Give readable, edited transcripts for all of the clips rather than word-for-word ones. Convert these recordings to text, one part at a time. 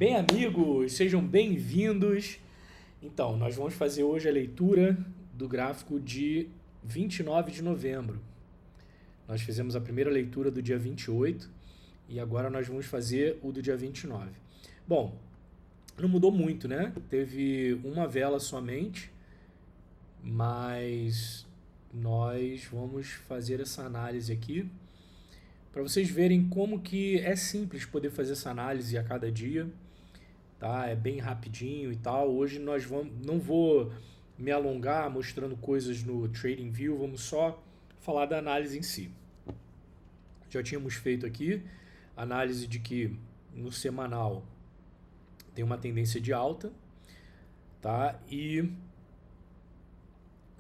Bem, amigos, sejam bem-vindos. Então, nós vamos fazer hoje a leitura do gráfico de 29 de novembro. Nós fizemos a primeira leitura do dia 28 e agora nós vamos fazer o do dia 29. Bom, não mudou muito, né? Teve uma vela somente, mas nós vamos fazer essa análise aqui para vocês verem como que é simples poder fazer essa análise a cada dia, tá? É bem rapidinho e tal. Hoje não vou me alongar mostrando coisas no TradingView, vamos só falar da análise em si. Já tínhamos feito aqui análise de que no semanal tem uma tendência de alta, tá? E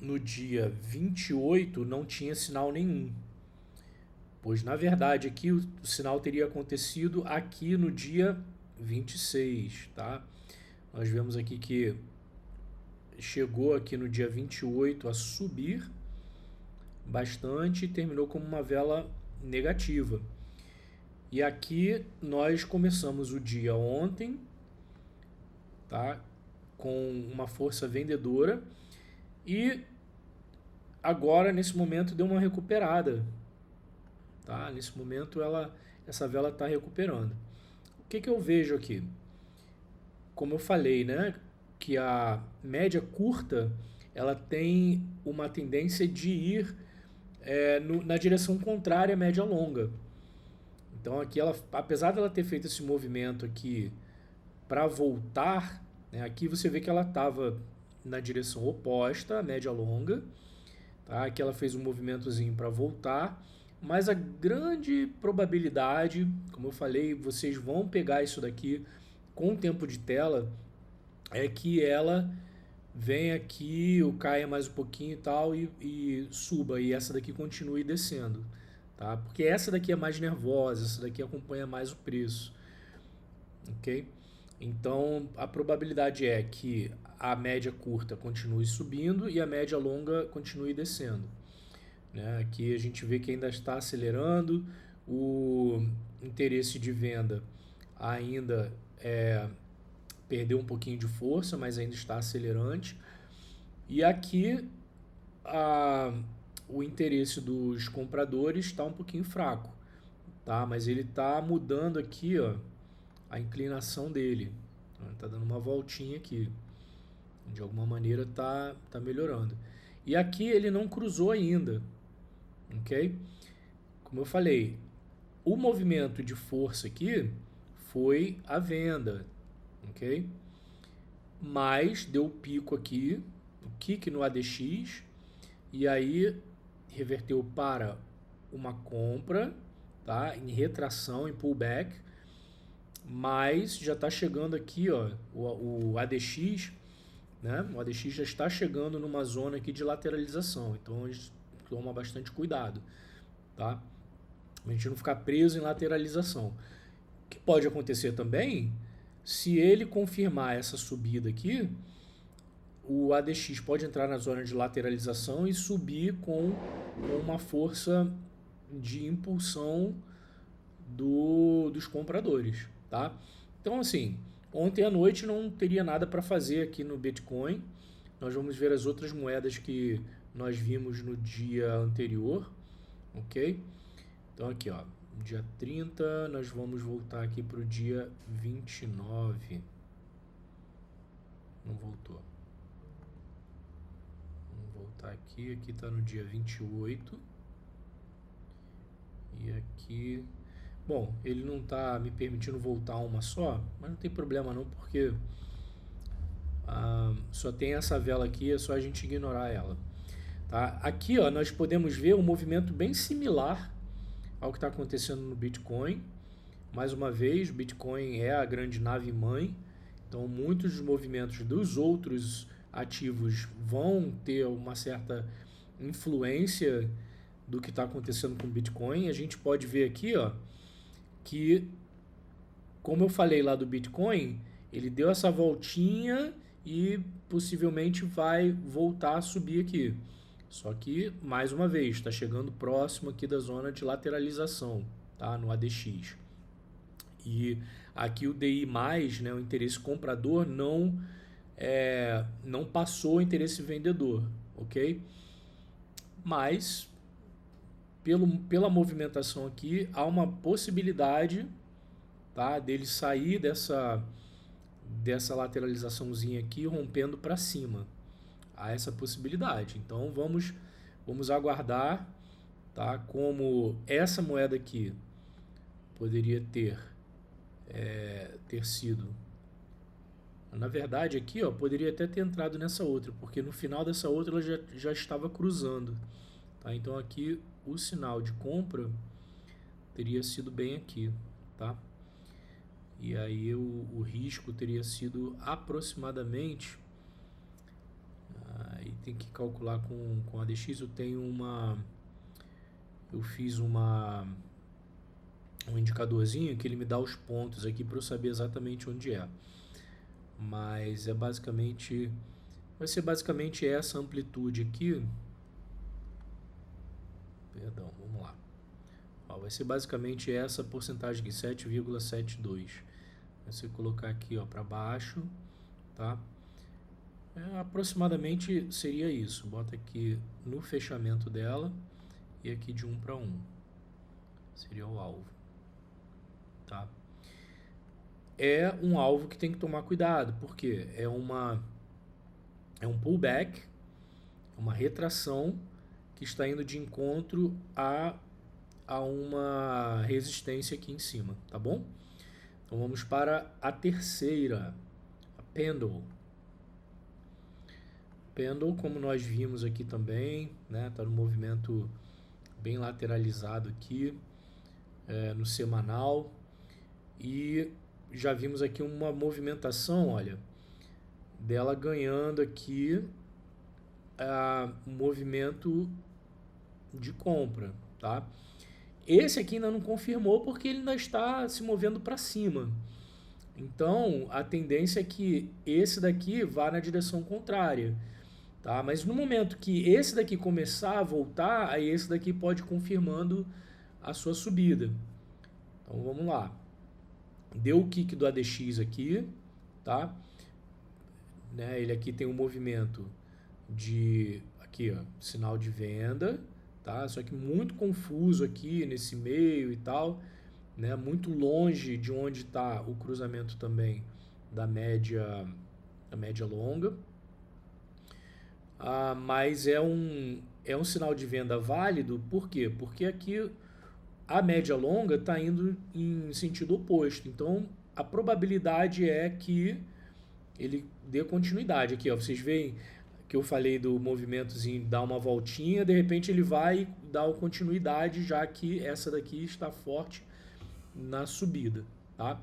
no dia 28 não tinha sinal nenhum. Pois na verdade aqui o sinal teria acontecido aqui no dia 26, tá? Nós vemos aqui que chegou aqui no dia 28 a subir bastante e terminou como uma vela negativa. E aqui nós começamos o dia ontem, tá? Com uma força vendedora e agora nesse momento deu uma recuperada, tá? Nesse momento essa vela está recuperando. O que eu vejo aqui? Como eu falei, né, que a média curta ela tem uma tendência de ir na direção contrária à média longa. Então aqui ela, apesar dela ter feito esse movimento aqui para voltar, né, aqui você vê que ela estava na direção oposta à média longa, tá? Aqui ela fez um movimentozinho para voltar, mas a grande probabilidade, como eu falei, vocês vão pegar isso daqui com o tempo de tela, é que ela venha aqui, ou caia mais um pouquinho e tal, e suba, e essa daqui continue descendo, tá? Porque essa daqui é mais nervosa, essa daqui acompanha mais o preço, ok? Então a probabilidade é que a média curta continue subindo e a média longa continue descendo, né? Aqui a gente vê que ainda está acelerando, o interesse de venda ainda perdeu um pouquinho de força, mas ainda está acelerante. E aqui o interesse dos compradores está um pouquinho fraco, tá? Mas ele está mudando aqui, ó, a inclinação dele. Está dando uma voltinha aqui. De alguma maneira tá melhorando. E aqui ele não cruzou ainda, ok? Como eu falei, o movimento de força aqui foi a venda, ok? Mas deu o pico aqui, o kick no ADX, e aí reverteu para uma compra, tá? Em retração, em pullback, mas já está chegando aqui, ó, o ADX, né? O ADX já está chegando numa zona aqui de lateralização, então a gente toma bastante cuidado, tá? A gente não ficar preso em lateralização. O que pode acontecer também, se ele confirmar essa subida aqui, o ADX pode entrar na zona de lateralização e subir com uma força de impulsão dos compradores, tá? Então, assim, ontem à noite não teria nada para fazer aqui no Bitcoin. Nós vamos ver as outras moedas que nós vimos no dia anterior, ok? Então aqui, ó, dia 30, nós vamos voltar aqui para o dia 29. Não voltou. Vamos voltar aqui, aqui está no dia 28. E aqui... Bom, ele não está me permitindo voltar uma só, mas não tem problema não, porque só tem essa vela aqui, é só a gente ignorar ela. Tá? Aqui, ó, nós podemos ver um movimento bem similar ao que está acontecendo no Bitcoin. Mais uma vez, o Bitcoin é a grande nave mãe, então muitos dos movimentos dos outros ativos vão ter uma certa influência do que está acontecendo com o Bitcoin. A gente pode ver aqui, ó, que, como eu falei lá do Bitcoin, ele deu essa voltinha e possivelmente vai voltar a subir aqui. Só que, mais uma vez, está chegando próximo aqui da zona de lateralização, tá? No ADX. E aqui o DI+, né, o interesse comprador, não passou o interesse vendedor, ok? Mas, pela movimentação aqui, há uma possibilidade, tá, dele sair dessa lateralizaçãozinha aqui, rompendo para cima. Há essa possibilidade. Então, vamos aguardar, tá, como essa moeda aqui poderia ter sido. Na verdade, aqui, ó, poderia até ter entrado nessa outra, porque no final dessa outra ela já estava cruzando. Tá? Então aqui o sinal de compra teria sido bem aqui. Tá? E aí o risco teria sido aproximadamente. Aí tem que calcular com a DX. Eu fiz um indicadorzinho que ele me dá os pontos aqui para eu saber exatamente onde é. Mas vai ser basicamente essa amplitude aqui. Perdão, vamos lá. Ó, vai ser basicamente essa porcentagem aqui, 7,72. Você colocar aqui, ó, para baixo, tá? Aproximadamente seria isso. Bota aqui no fechamento dela e aqui de 1 para 1. Seria o alvo, tá? É um alvo que tem que tomar cuidado, porque é um pullback, uma retração que está indo de encontro a uma resistência aqui em cima, tá bom? Então vamos para a terceira, a Pendle. Pendle, como nós vimos aqui também, né, tá no movimento bem lateralizado aqui, no semanal, e já vimos aqui uma movimentação, olha, dela ganhando aqui um movimento de compra, tá? Esse aqui ainda não confirmou porque ele ainda está se movendo para cima. Então, a tendência é que esse daqui vá na direção contrária, tá? Mas no momento que esse daqui começar a voltar, aí esse daqui pode ir confirmando a sua subida. Então, vamos lá. Deu o kick do ADX aqui, tá? Né? Ele aqui tem um movimento aqui, ó, sinal de venda, tá? Só que muito confuso aqui nesse meio e tal, né? Muito longe de onde está o cruzamento também da média longa. Mas é um sinal de venda válido, por quê? Porque aqui a média longa está indo em sentido oposto. Então, a probabilidade é que ele dê continuidade. Aqui, ó, vocês veem que eu falei do movimentozinho dar uma voltinha, de repente ele vai dar continuidade, já que essa daqui está forte na subida, tá?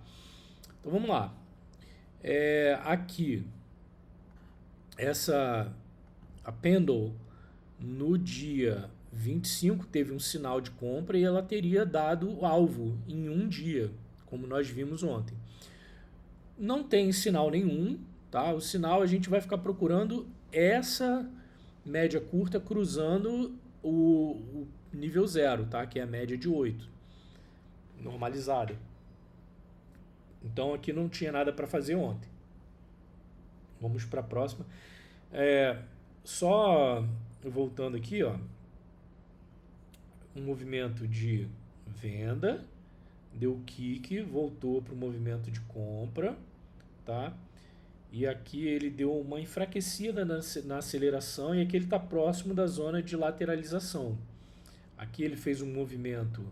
Então, vamos lá. Aqui, a Pendle, no dia 25 teve um sinal de compra e ela teria dado alvo em um dia, como nós vimos ontem. Não tem sinal nenhum, tá? O sinal a gente vai ficar procurando essa média curta cruzando o nível 0, tá? Que é a média de 8, normalizada. Então aqui não tinha nada para fazer ontem. Vamos para a próxima. Só voltando aqui, ó, um movimento de venda, deu kick, voltou para o movimento de compra, tá? E aqui ele deu uma enfraquecida na aceleração e aqui ele está próximo da zona de lateralização. Aqui ele fez um movimento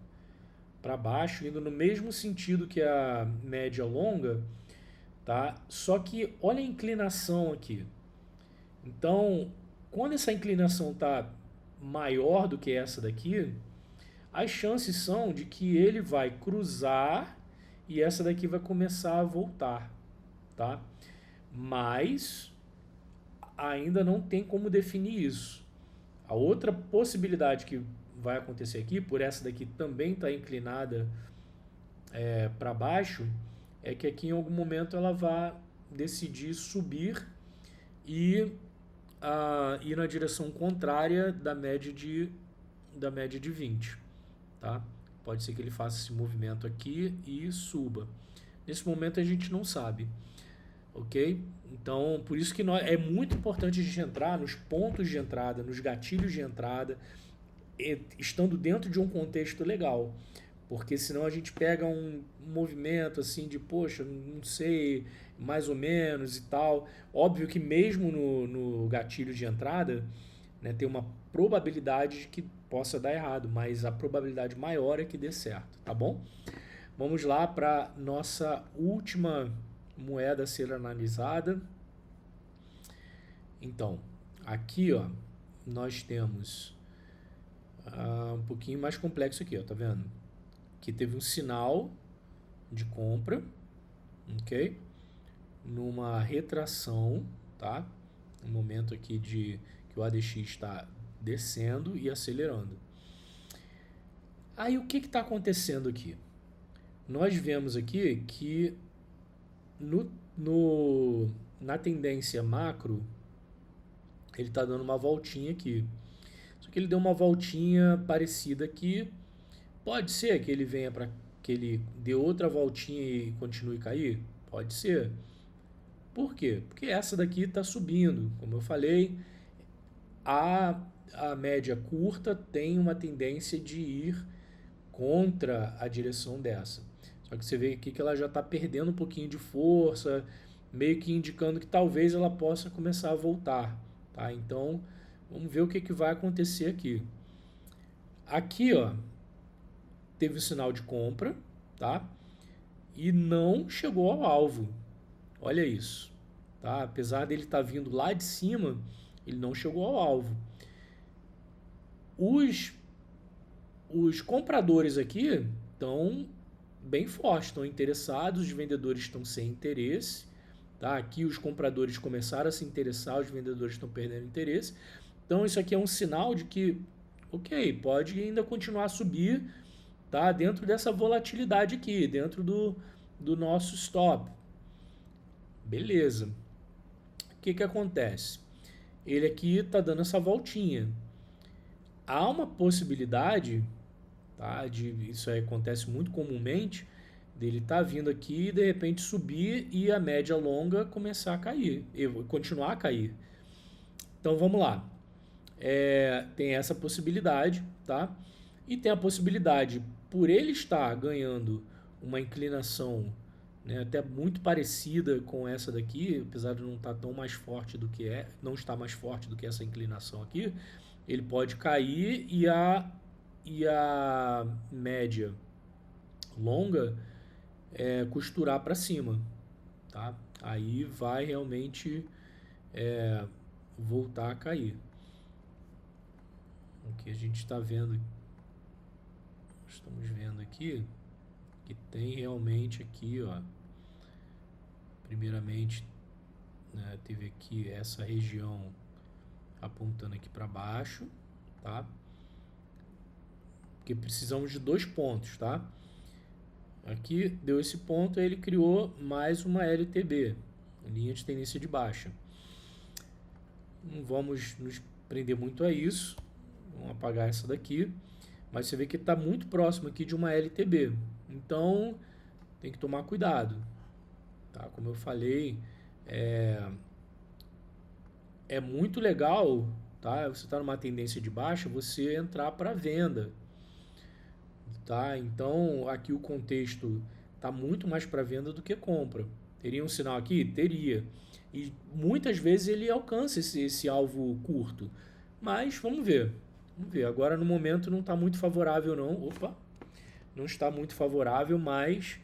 para baixo, indo no mesmo sentido que a média longa, tá? Só que olha a inclinação aqui. Então, quando essa inclinação está maior do que essa daqui, as chances são de que ele vai cruzar e essa daqui vai começar a voltar, tá? Mas ainda não tem como definir isso. A outra possibilidade que vai acontecer aqui, por essa daqui também está inclinada para baixo, é que aqui em algum momento ela vai decidir subir e ir na direção contrária da média de 20, tá? Pode ser que ele faça esse movimento aqui e suba. Nesse momento a gente não sabe, ok? Então, por isso que é muito importante a gente entrar nos pontos de entrada, nos gatilhos de entrada, estando dentro de um contexto legal. Porque senão a gente pega um movimento assim de, poxa, não sei, mais ou menos e tal. Óbvio que mesmo no gatilho de entrada, né, tem uma probabilidade de que possa dar errado, mas a probabilidade maior é que dê certo, tá bom? Vamos lá para nossa última moeda a ser analisada. Então, aqui ó, nós temos um pouquinho mais complexo aqui, ó, tá vendo? Aqui teve um sinal de compra, ok? Numa retração, tá? Um momento aqui de que o ADX está descendo e acelerando. Aí o que está acontecendo aqui? Nós vemos aqui que na tendência macro ele está dando uma voltinha aqui. Só que ele deu uma voltinha parecida aqui. Pode ser que ele venha para que ele dê outra voltinha e continue a cair? Pode ser. Por quê? Porque essa daqui está subindo. Como eu falei, a média curta tem uma tendência de ir contra a direção dessa. Só que você vê aqui que ela já está perdendo um pouquinho de força, meio que indicando que talvez ela possa começar a voltar. Tá? Então, vamos ver o que vai acontecer aqui. Aqui, ó, teve o sinal de compra, tá? E não chegou ao alvo. Olha isso, tá? Apesar dele estar vindo lá de cima, ele não chegou ao alvo. Os compradores aqui estão bem fortes, estão interessados, os vendedores estão sem interesse, tá? Aqui os compradores começaram a se interessar, os vendedores estão perdendo interesse. Então isso aqui é um sinal de que, ok, pode ainda continuar a subir, tá? Dentro dessa volatilidade aqui, dentro do nosso stop. Beleza. O que acontece? Ele aqui está dando essa voltinha. Há uma possibilidade, tá? Isso aí acontece muito comumente, dele tá vindo aqui e de repente subir e a média longa começar a cair, e continuar a cair. Então vamos lá. Tem essa possibilidade, tá? E tem a possibilidade, por ele estar ganhando uma inclinação, né, até muito parecida com essa daqui, apesar de não estar tão mais forte do que não estar mais forte do que essa inclinação aqui, ele pode cair e a média longa costurar para cima, tá? Aí vai realmente voltar a cair. O que a gente está vendo, estamos vendo aqui, que tem realmente aqui, ó, primeiramente, né, teve aqui essa região apontando aqui para baixo, tá? Porque precisamos de 2 pontos, tá? Aqui deu esse ponto, aí ele criou mais uma LTB, linha de tendência de baixa. Não vamos nos prender muito a isso, vamos apagar essa daqui, mas você vê que está muito próximo aqui de uma LTB, então tem que tomar cuidado, tá? Como eu falei, é muito legal, tá? Você está numa tendência de baixa, você entrar para venda, tá? Então aqui o contexto está muito mais para venda do que compra. Teria um sinal aqui? Teria. E muitas vezes ele alcança esse alvo curto. Mas vamos ver. Vamos ver. Agora no momento não está muito favorável não. Opa! Não está muito favorável, mas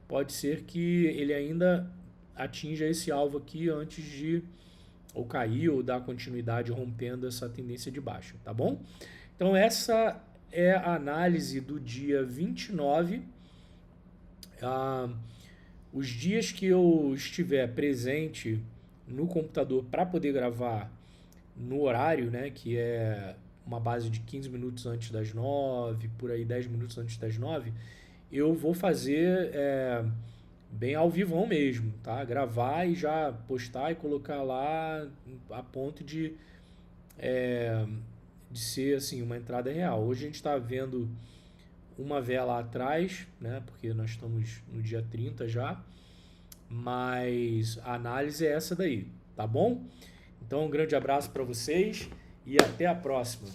pode ser que ele ainda atinja esse alvo aqui antes de ou cair ou dar continuidade rompendo essa tendência de baixa, tá bom? Então essa é a análise do dia 29. Os dias que eu estiver presente no computador para poder gravar no horário, né, que é uma base de 15 minutos antes das 9, por aí 10 minutos antes das 9, eu vou fazer bem ao vivão mesmo, tá? Gravar e já postar e colocar lá a ponto de ser assim uma entrada real. Hoje a gente está vendo uma vela atrás, né? Porque nós estamos no dia 30 já, mas a análise é essa daí, tá bom? Então, um grande abraço para vocês e até a próxima.